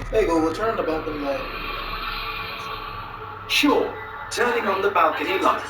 Hey Google, turn on the balcony light. Sure, turning on the balcony light.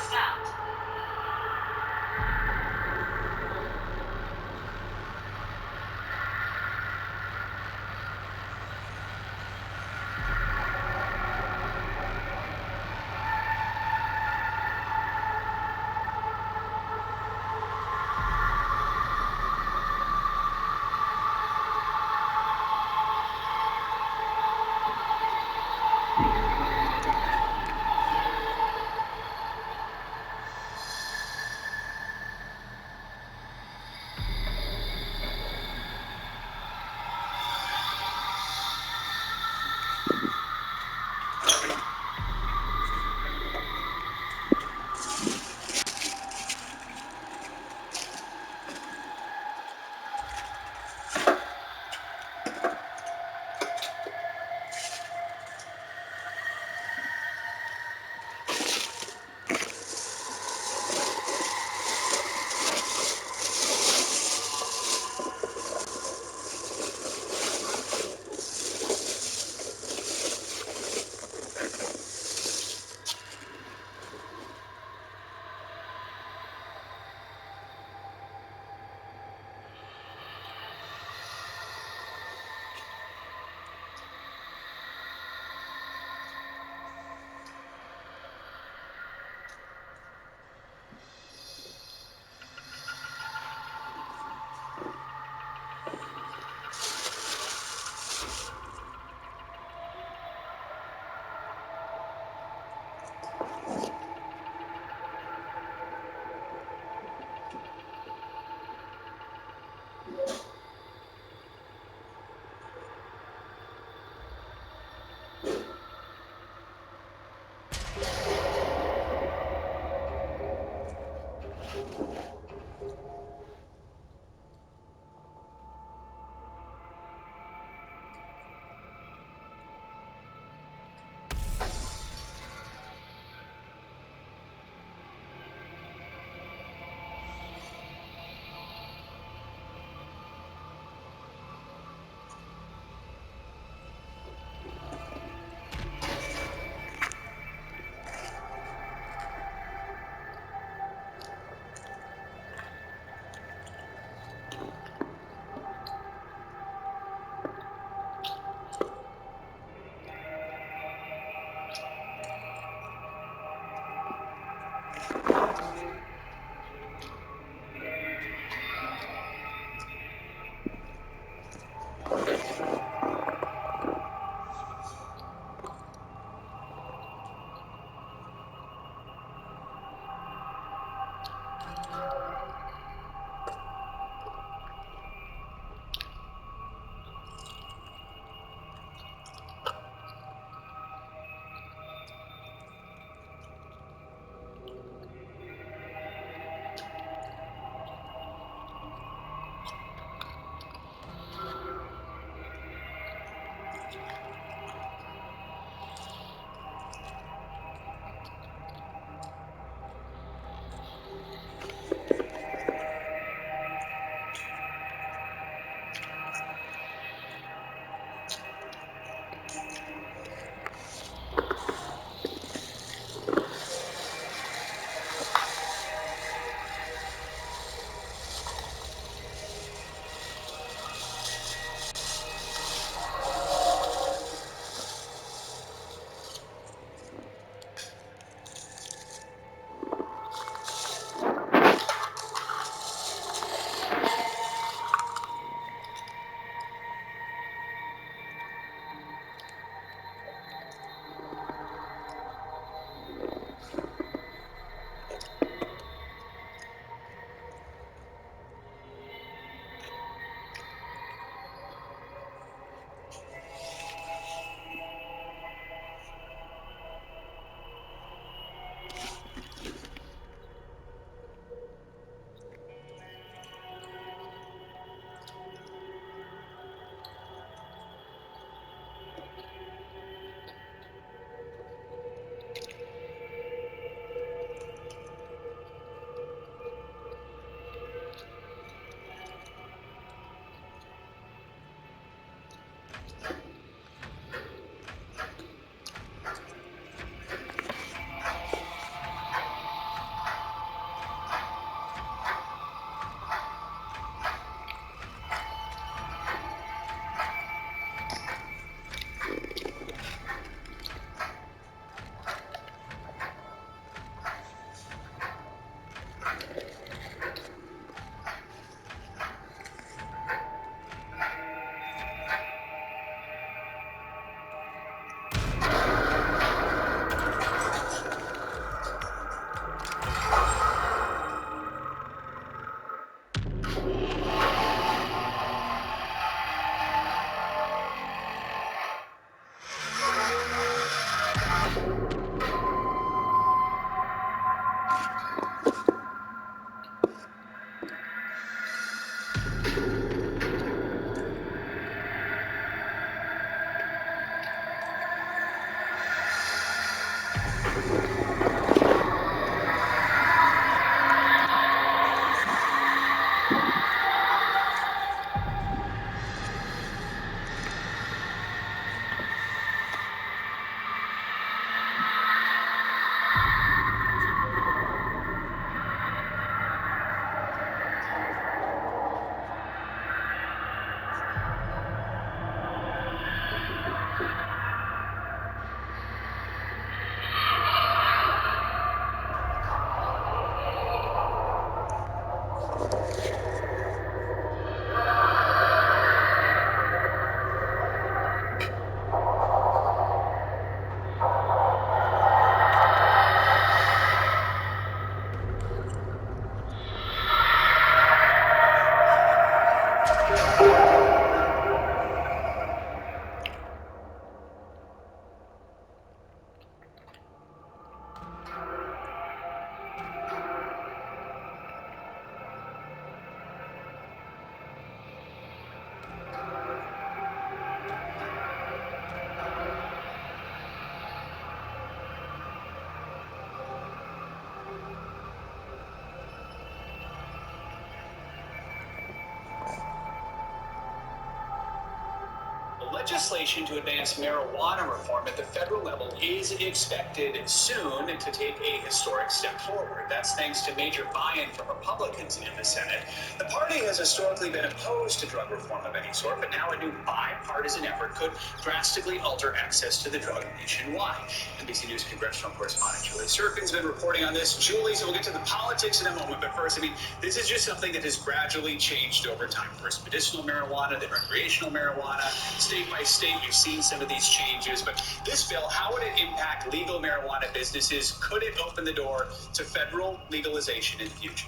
Legislation to advance marijuana reform at the federal level is expected soon to take a historic step forward. That's thanks to major buy-in from Republicans in the Senate. The party has historically been opposed to drug reform of any sort, but now a new bipartisan effort could drastically alter access to the drug nationwide. NBC News congressional correspondent Julie Serkin's been reporting on this. Julie, so we'll get to the politics in a moment, but first, this is just something that has gradually changed over time. First medicinal marijuana, then recreational marijuana. State by state, we've seen some of these changes, but this bill, how would it impact legal marijuana businesses? Could it open the door to federal legalization in the future?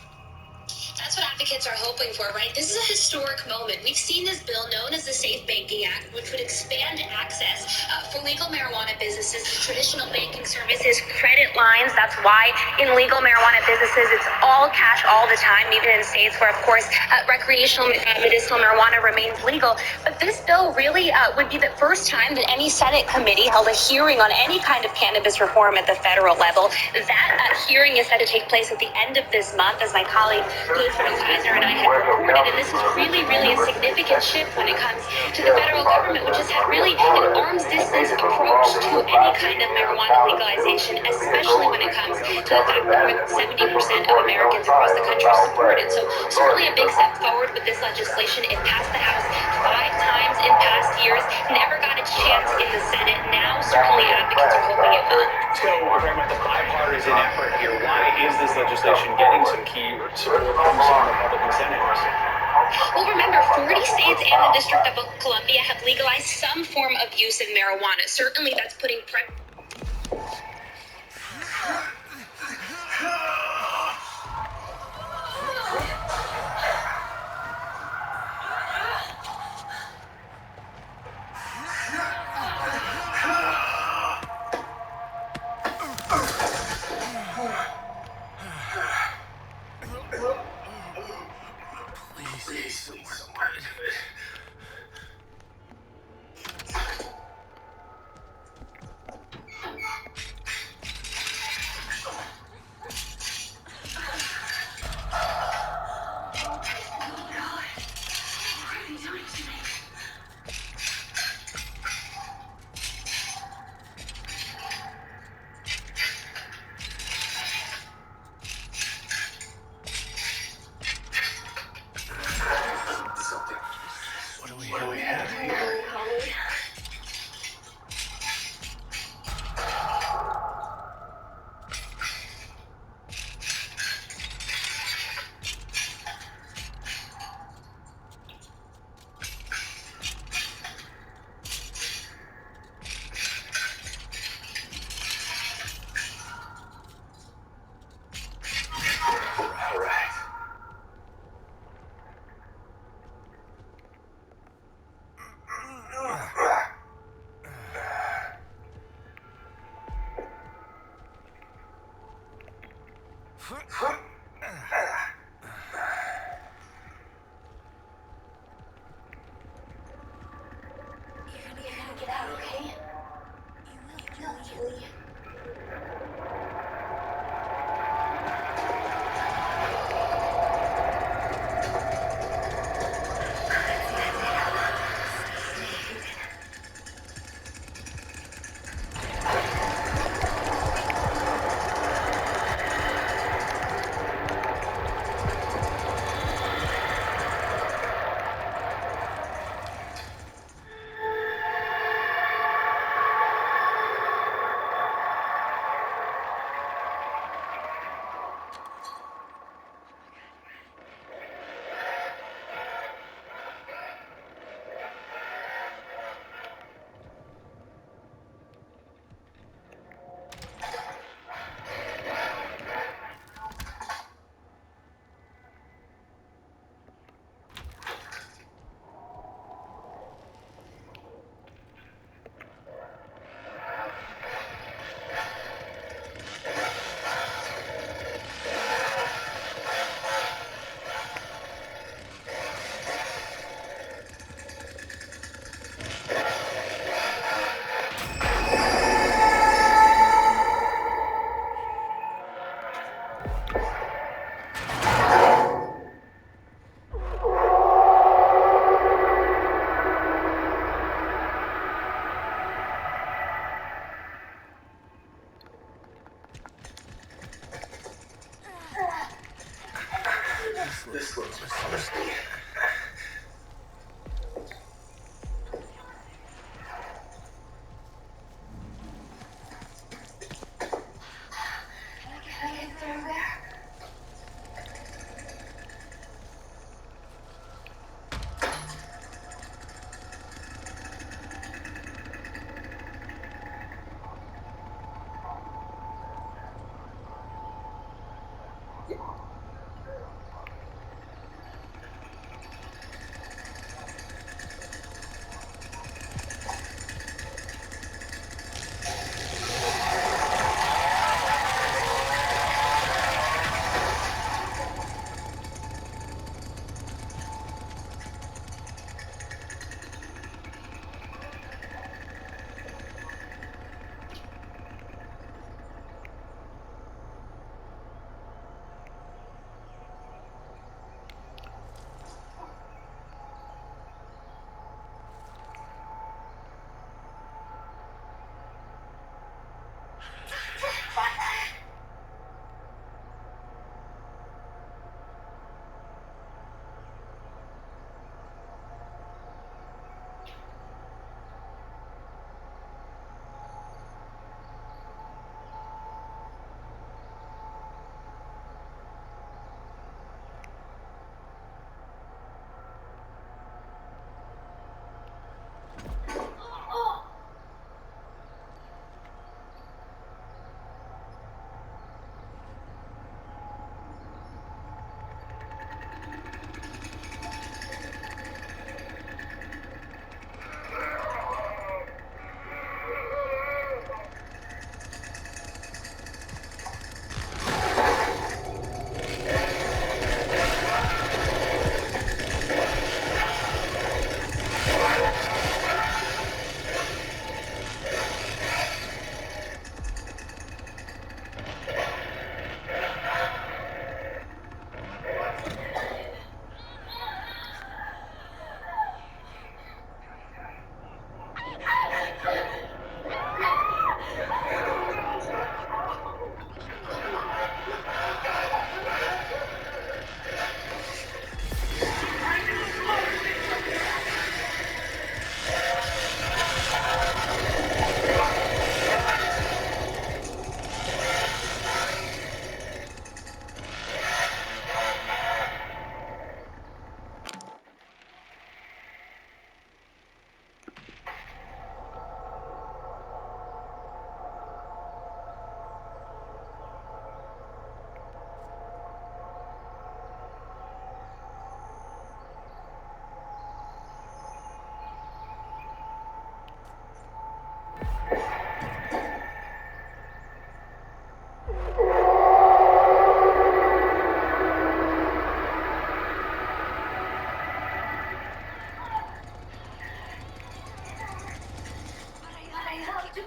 That's what advocates are hoping for, right? This is a historic moment. We've seen this bill known as the Safe Banking Act, which would expand access for legal marijuana businesses, traditional banking services, credit lines. That's why in legal marijuana businesses, it's all cash all the time, even in states where, of course, recreational medicinal marijuana remains legal. But this bill really would be the first time that any Senate committee held a hearing on any kind of cannabis reform at the federal level. That hearing is set to take place at the end of this month, as my colleague Elizabeth Kaiser and I had reported, and this is really a significant shift when it comes to the federal government, which has had really an arm's distance approach to any kind of marijuana legalization, especially when it comes to the fact that more than 70% of Americans across the country support it. So certainly a big step forward with this legislation. It passed the House 5 times in past years, never got its chance in the Senate. Now certainly advocates are hoping it will. So we're talking about the bipartisan effort here. Why is this legislation getting some key support from some Republican senators? Well, remember, 40 states and the District of Columbia have legalized some form of use of marijuana. Certainly that's putting pressure. What do we have here?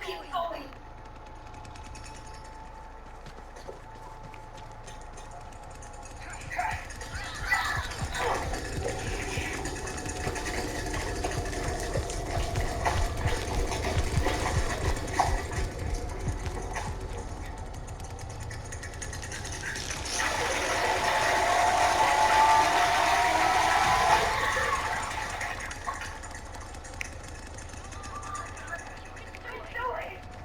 Keep going. Keep going.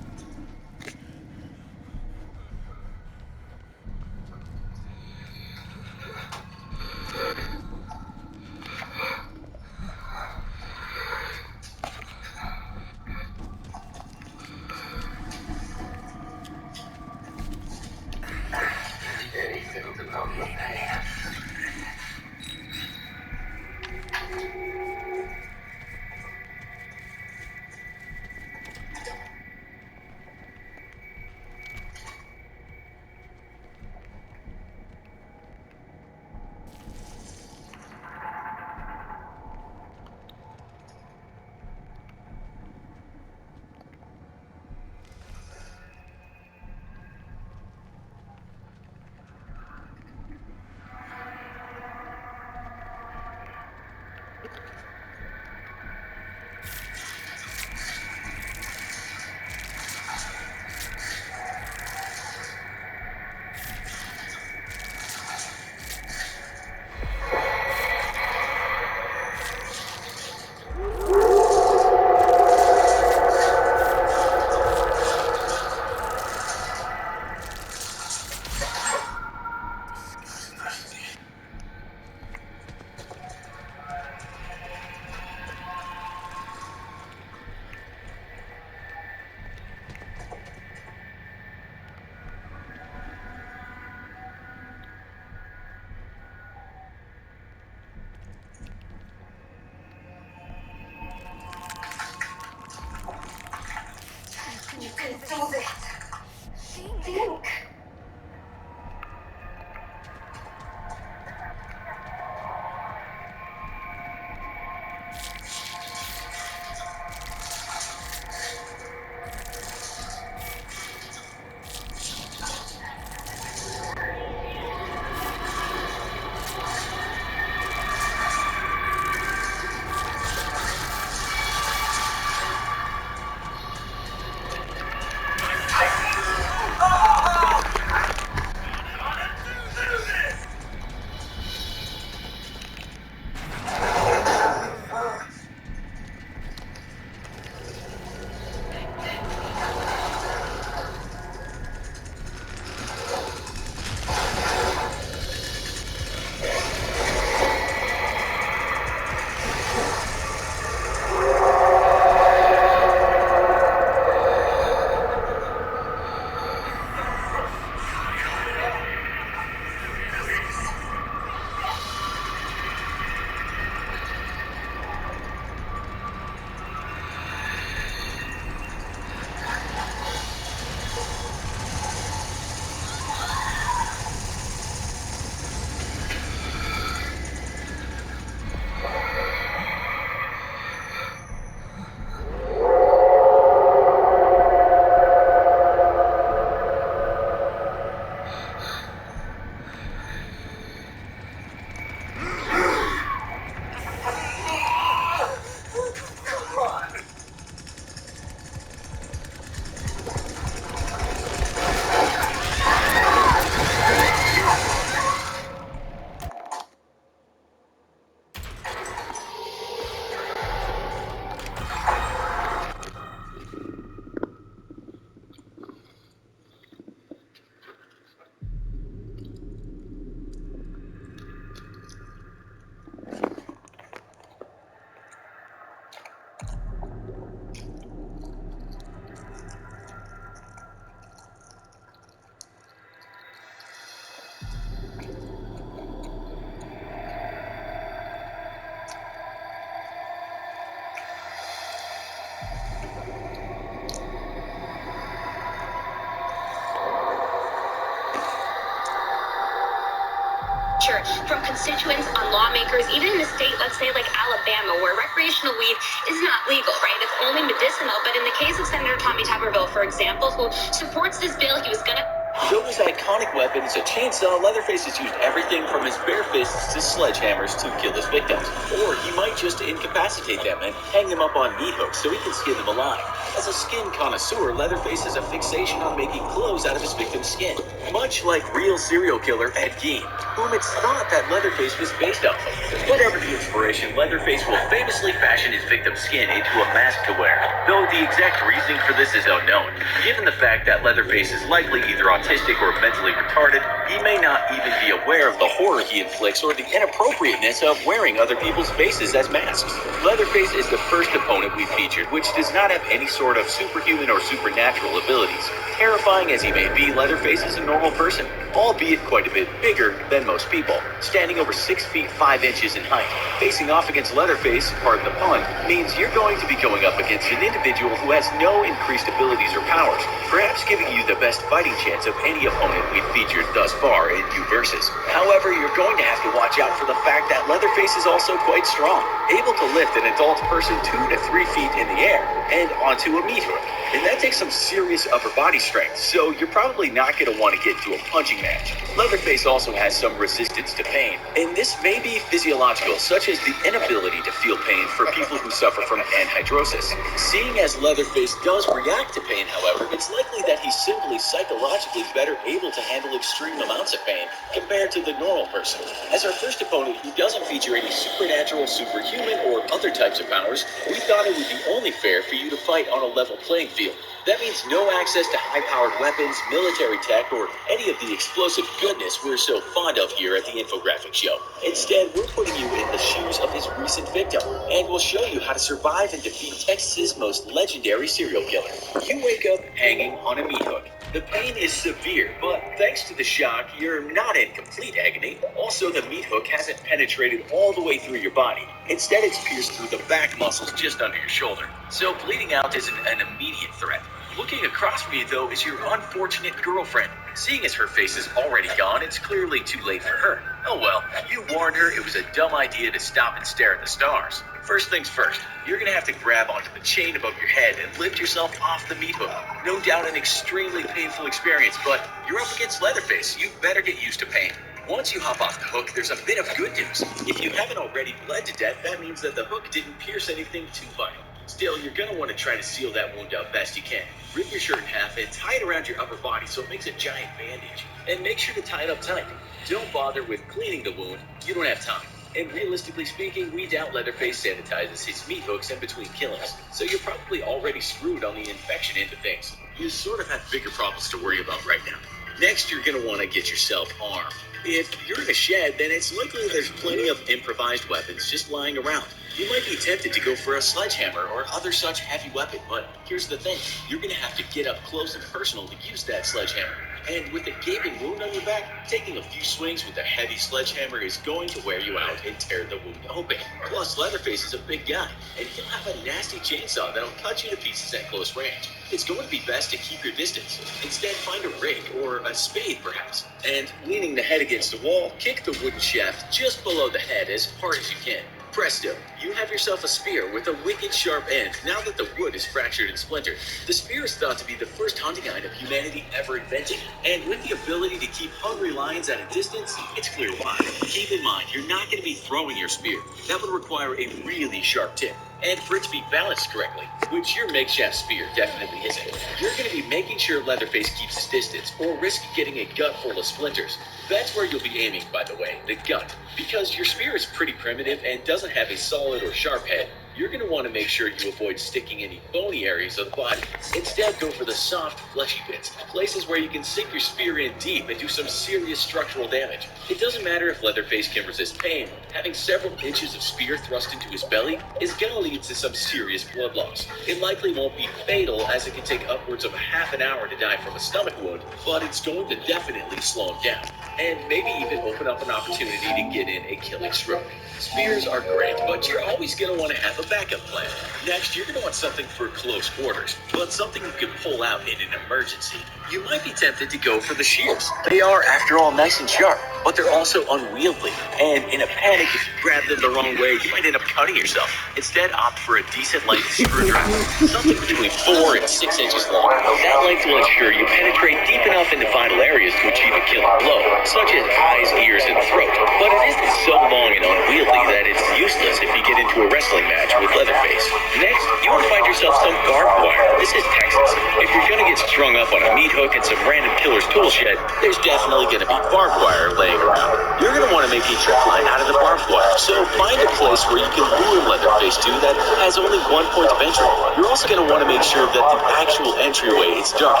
pressure from constituents on lawmakers, even in a state, let's say like Alabama, where recreational weed is not legal, right? It's only medicinal. But in the case of Senator Tommy Tuberville, for example, who supports this bill, he was going to... Though his iconic weapon is a chainsaw, Leatherface has used everything from his bare fists to sledgehammers to kill his victims. Or he might just incapacitate them and hang them up on meat hooks so he can skin them alive. As a skin connoisseur, Leatherface has a fixation on making clothes out of his victim's skin, much like real serial killer Ed Gein, whom it's thought that Leatherface was based off of. Whatever the inspiration, Leatherface will famously fashion his victim's skin into a mask to wear, though the exact reasoning for this is unknown. Given the fact that Leatherface is likely either autistic or mentally retarded, he may not even be aware of the horror he inflicts or the inappropriateness of wearing other people's faces as masks. Leatherface is the first opponent we featured, which does not have any sort of superhuman or supernatural abilities. Terrifying as he may be, Leatherface is a normal person, albeit quite a bit bigger than most people, standing over 6 feet 5 inches in height. Facing off against Leatherface, pardon the pun, means you're going to be going up against an individual who has no increased abilities or powers, perhaps giving you the best fighting chance of any opponent we've featured thus far in U-Versus. However, you're going to have to watch out for the fact that Leatherface is also quite strong, able to lift an adult person 2 to 3 feet in the air and onto a meat hook. And that takes some serious upper body strength, so you're probably not going to want to get into a punching match. Leatherface also has some resistance to pain, and this may be physiological, such as the inability to feel pain for people who suffer from anhidrosis. Seeing as Leatherface does react to pain, however, it's likely that he's simply psychologically better able to handle extreme amounts of pain compared to the normal person. As our first opponent who doesn't feature any supernatural, superhuman, or other types of powers, we thought it would be only fair for you to fight on a level playing field. That means no access to high-powered weapons, military tech, or any of the explosive goodness we're so fond of here at the Infographic Show. Instead, we're putting you in the shoes of his recent victim, and we'll show you how to survive and defeat Texas's most legendary serial killer. You wake up hanging on a meat hook. The pain is severe, but thanks to the shock, you're not in complete agony. Also, the meat hook hasn't penetrated all the way through your body. Instead, it's pierced through the back muscles just under your shoulder. So bleeding out isn't an immediate threat. Looking across from you, though, is your unfortunate girlfriend. Seeing as her face is already gone, it's clearly too late for her. Oh well, you warned her it was a dumb idea to stop and stare at the stars. First things first, you're gonna have to grab onto the chain above your head and lift yourself off the meat hook. No doubt an extremely painful experience, but you're up against Leatherface. You better get used to pain. Once you hop off the hook, there's a bit of good news. If you haven't already bled to death, that means that the hook didn't pierce anything too vital. Still, you're going to want to try to seal that wound up best you can. Rip your shirt in half and tie it around your upper body so it makes a giant bandage. And make sure to tie it up tight. Don't bother with cleaning the wound. You don't have time. And realistically speaking, we doubt Leatherface sanitizes his meat hooks in between killings. So you're probably already screwed on the infection end of things. You sort of have bigger problems to worry about right now. Next, you're going to want to get yourself armed. If you're in a shed, then it's likely there's plenty of improvised weapons just lying around. You might be tempted to go for a sledgehammer or other such heavy weapon, but here's the thing. You're going to have to get up close and personal to use that sledgehammer. And with a gaping wound on your back, taking a few swings with a heavy sledgehammer is going to wear you out and tear the wound open. Plus, Leatherface is a big guy, and he'll have a nasty chainsaw that'll cut you to pieces at close range. It's going to be best to keep your distance. Instead, find a rake or a spade, perhaps. And leaning the head against the wall, kick the wooden shaft just below the head as hard as you can. Presto, you have yourself a spear with a wicked sharp end now that the wood is fractured and splintered. The spear is thought to be the first hunting item humanity ever invented, and with the ability to keep hungry lions at a distance, it's clear why. Keep in mind, you're not going to be throwing your spear. That would require a really sharp tip, and for it to be balanced correctly, which your makeshift spear definitely isn't. You're going to be making sure Leatherface keeps his distance, or risk getting a gut full of splinters. That's where you'll be aiming, by the way, the gut. Because your spear is pretty primitive and doesn't have a solid or sharp head, you're going to want to make sure you avoid sticking any bony areas of the body. Instead, go for the soft, fleshy bits, places where you can sink your spear in deep and do some serious structural damage. It doesn't matter if Leatherface can resist pain. Having several inches of spear thrust into his belly is going to lead to some serious blood loss. It likely won't be fatal, as it can take upwards of half an hour to die from a stomach wound, but it's going to definitely slow him down, and maybe even open up an opportunity to get in a killing stroke. Spears are great, but you're always going to want to have a backup plan. Next, you're going to want something for close quarters, but something you can pull out in an emergency. You might be tempted to go for the shears. They are, after all, nice and sharp, but they're also unwieldy. And in a panic, if you grab them the wrong way, you might end up cutting yourself. Instead, opt for a decent length screwdriver, something between 4 and 6 inches long. That length will ensure you penetrate deep enough into vital areas to achieve a killing blow, such as eyes, ears, and throat. But it isn't so long and unwieldy that it's useless if you get into a wrestling match with Leatherface. Next, you will find yourself some barbed wire. This is Texas. If you're going to get strung up on a meat hook and some random killer's tool shed, there's definitely going to be barbed wire laying around. You're going to want to make a trip line out of the barbed wire, so find a place where you can lure Leatherface to that has only one point of entry. You're also going to want to make sure that the actual entryway is dark.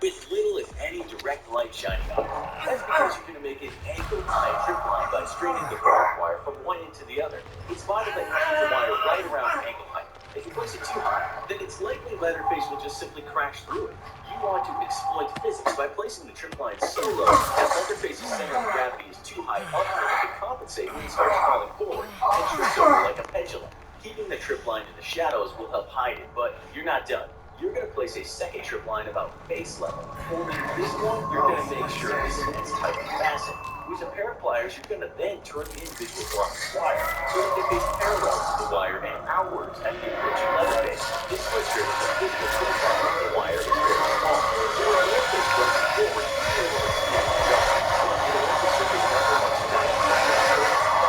With little, if any, direct light shining on it. That's because you're going to make an ankle-high trip line by straightening the barbed wire from one end to the other. It's vital that you keep the wire right around ankle height. If you place it too high, then it's likely Leatherface will just simply crash through it. You want to exploit physics by placing the trip line so low that Leatherface's center of gravity is too high up for him to compensate when he starts falling forward and trips over like a pendulum. Keeping the trip line in the shadows will help hide it, but you're not done. You're going to place a second trip line about face level. Forming this one, you're going to make sure this is tightly fastened. With a pair of pliers, you're going to then turn the individual blocks of wire so that they face parallel to the wire and outwards at the approaching Leatherface. This will ensure that the physical profile of the wire is very small. So when Leatherface runs forward, you're able to see the jump. You'll also surface never once tonight.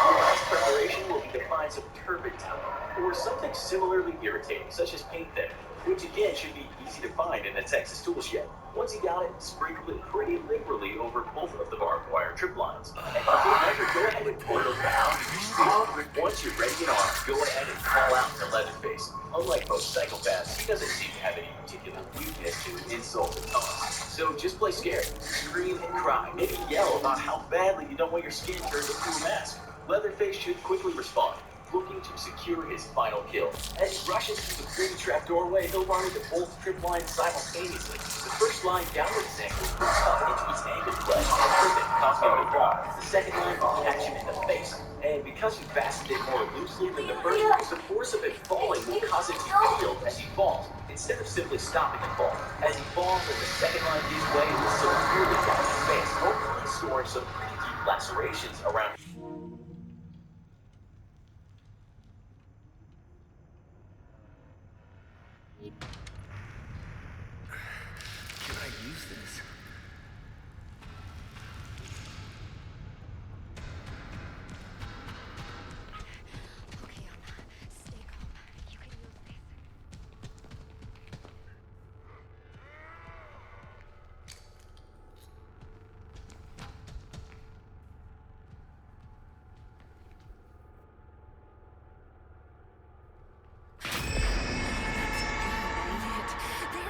Your next preparation will be to find some turpentine or something similarly irritating, such as paint thinner, which again should be easy to find in a Texas tool shed. Once you got it, sprinkle it pretty liberally over both of the barbed wire trip lines. And for good measure, go ahead and pour it over the hound of your speed. Once you're ready and armed, go ahead and call out to Leatherface. Unlike most psychopaths, he doesn't seem to have any particular weakness to insult and taunt. So just play scared, scream and cry, maybe yell about how badly you don't want your skin turned into a mask. Leatherface should quickly respond, looking to secure his final kill. As he rushes through the pre-trap doorway, he'll run into both trip lines simultaneously. The first line downward his ankle will cut into his ankle flesh and hurt it, causing him to fall. The second line will catch him in the face. And because you fastened it more loosely than the first, the force of it falling will cause it to yield as he falls, instead of simply stopping the fall. As he falls and the second line gives way, it will severely damage his face, hopefully storing some pretty deep lacerations around his Can I use this? Okay, stay calm. You can use this.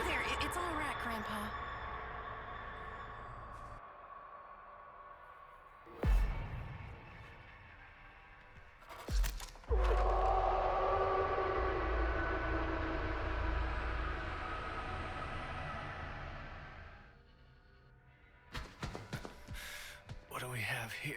There, it's all right, Grandpa. What do we have here?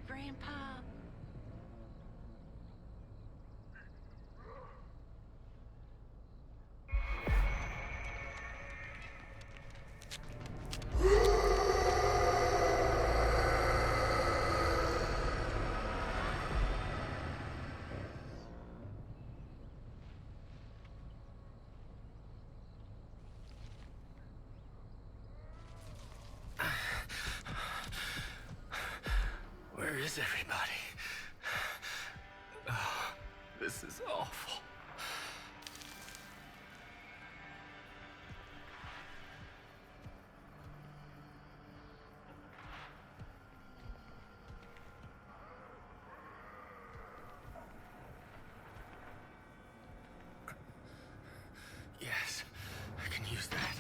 Grandpa. Where is everybody? Oh, this is awful. Yes, I can use that.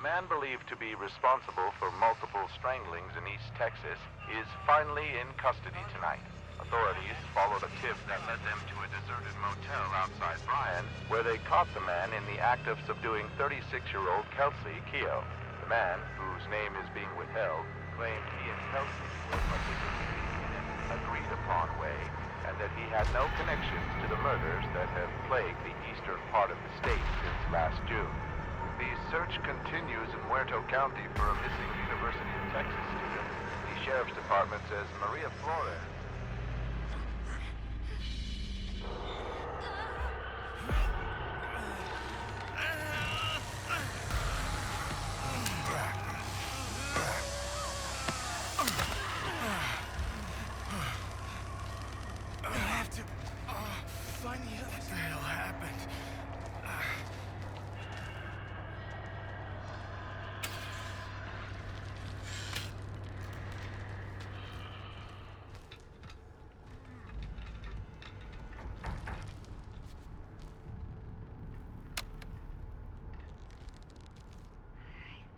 man believed to be responsible for multiple stranglings in East Texas is finally in custody tonight. Authorities followed a tip that led them to a deserted motel outside Bryan, where they caught the man in the act of subduing 36-year-old Kelsey Keogh. The man, whose name is being withheld, claimed he and Kelsey were participating in an agreed-upon way, and that he had no connections to the murders that have plagued the eastern part of the state since last June. The search continues in Muerto County for a missing University of Texas student. The Sheriff's Department says Maria Flores. I have to find you. What the hell happened? I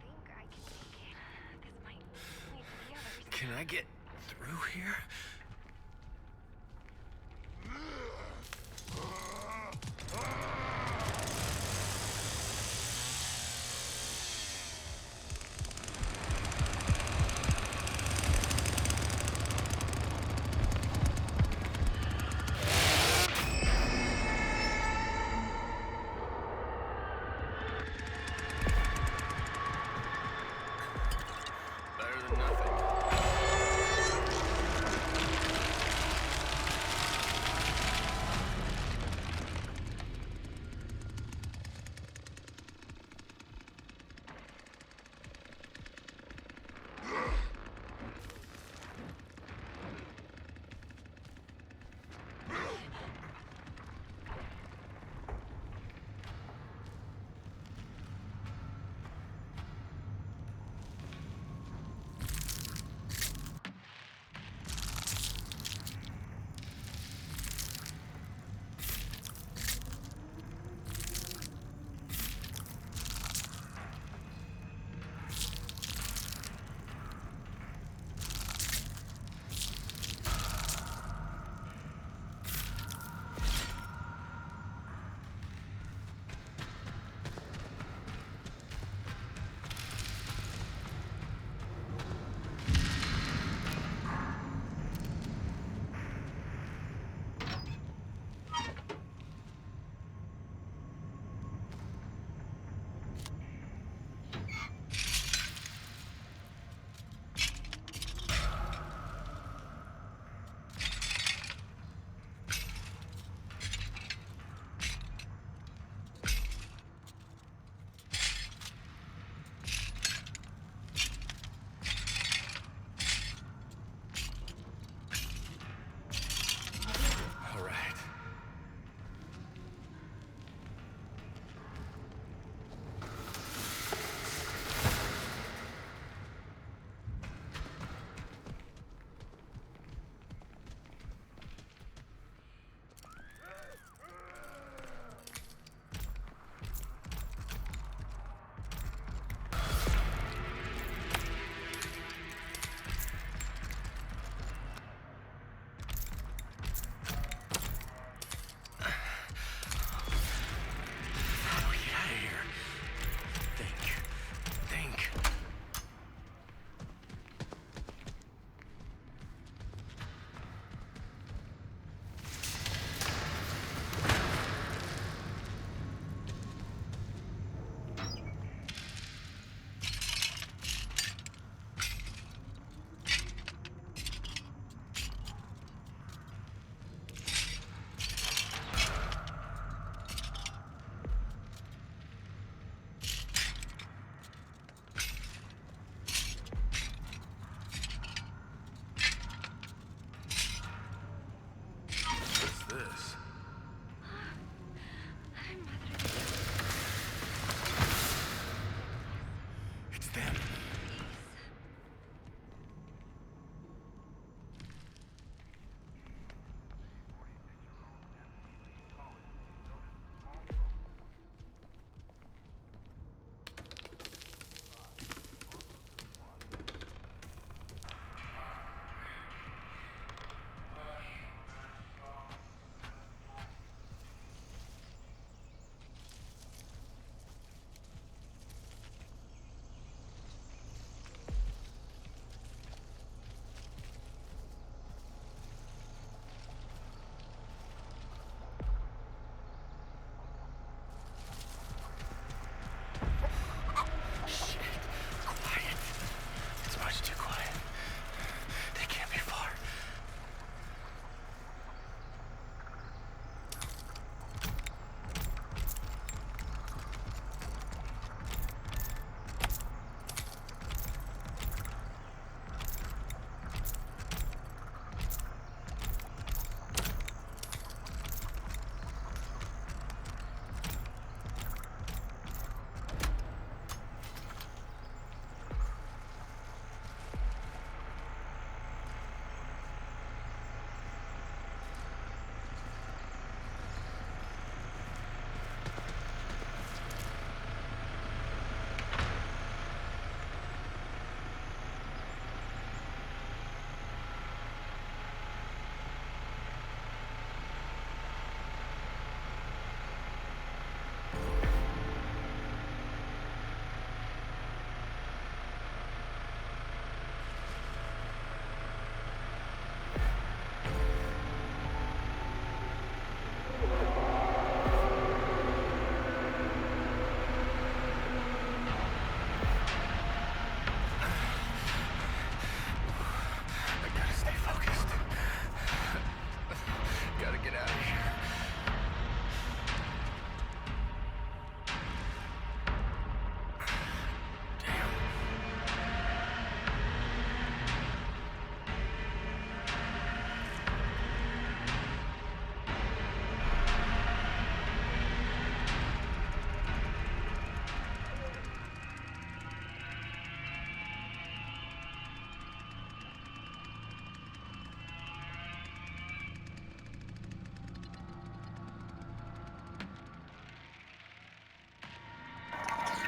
think I can make it. This might lead to the others. Can I get through here? Better than nothing.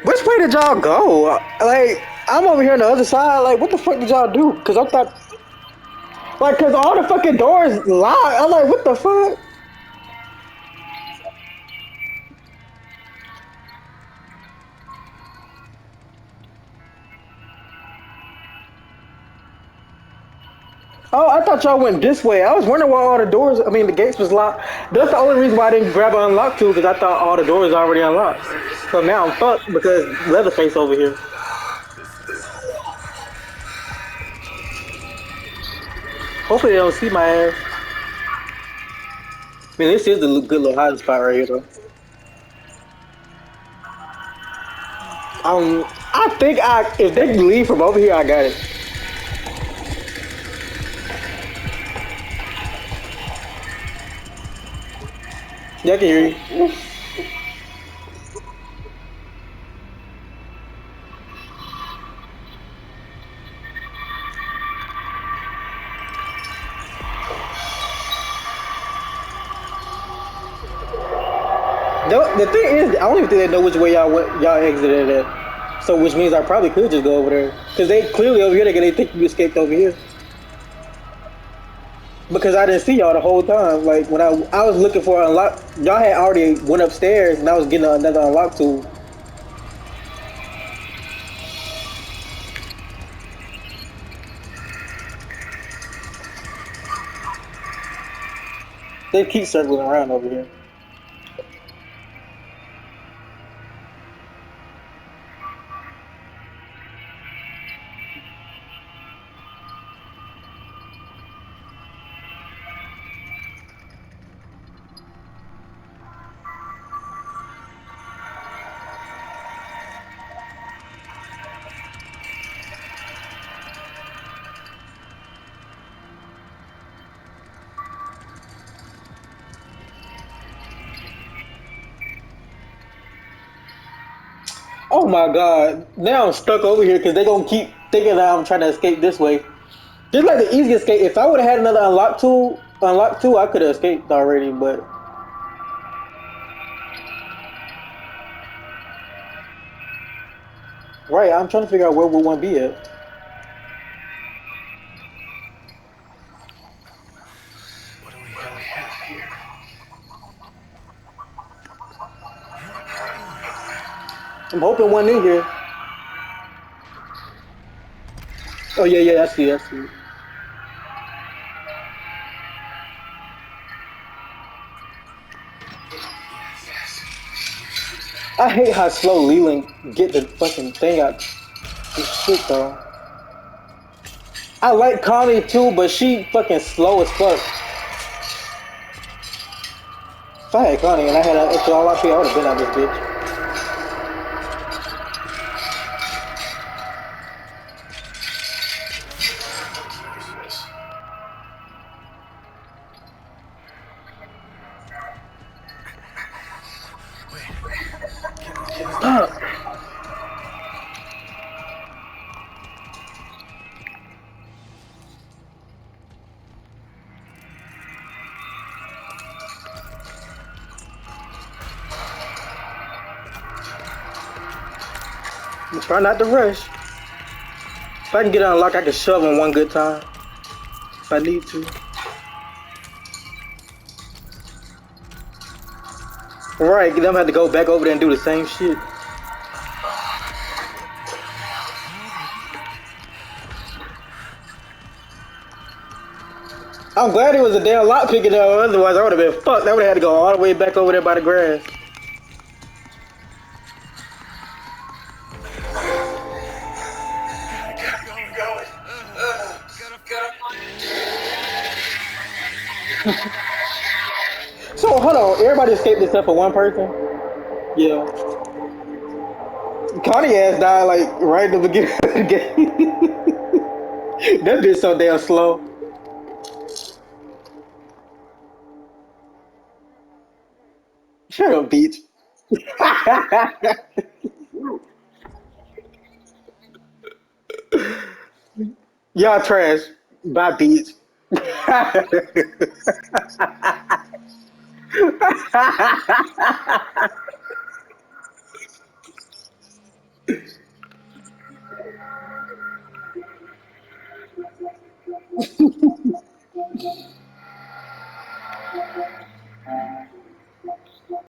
Which way did y'all go? Like, I'm over here on the other side. Like, what the fuck did y'all do? Cause I thought, like, cause all the fucking doors locked. I'm like, what the fuck? Oh, I thought y'all went this way. I was wondering why all the doors, I mean, the gates was locked. That's the only reason why I didn't grab an unlock tool, because I thought all the doors already unlocked. So now I'm fucked because Leatherface over here. Hopefully they don't see my ass. I mean, this is a good little hiding spot right here, though. I think if they leave from over here, I got it. Yeah, I can hear you. The thing is, I don't even think they know which way y'all exited at. So, which means I probably could just go over there. Because they clearly over here, they think you escaped over here. Because I didn't see y'all the whole time. Like, when I was looking for an unlock, y'all had already went upstairs and I was getting another unlock tool. They keep circling around over here. Oh my god. Now I'm stuck over here because they going to keep thinking that I'm trying to escape this way. Just like the easy escape. If I would have had another unlock tool, I could have escaped already, but. Right, I'm trying to figure out where would one be at. What do we have here? I'm hoping one in here. Oh yeah, I see, I see. I hate how slow Leland get the fucking thing out. This shit though. I like Connie too, but she fucking slow as fuck. If I had Connie and I had an extra all up here, I would have been out this bitch. Try not to rush. If I can get unlocked, I can shove in one good time. If I need to. Right, then I'm gonna have to go back over there and do the same shit. I'm glad it was a damn lock picking up, otherwise I would have been fucked. I would have had to go all the way back over there by the grass. So hold on, everybody escaped except for one person? Yeah. Connie ass died like right in the beginning of the game. That bitch so damn slow. Shut up, bitch. Y'all trash. Bye, bitch.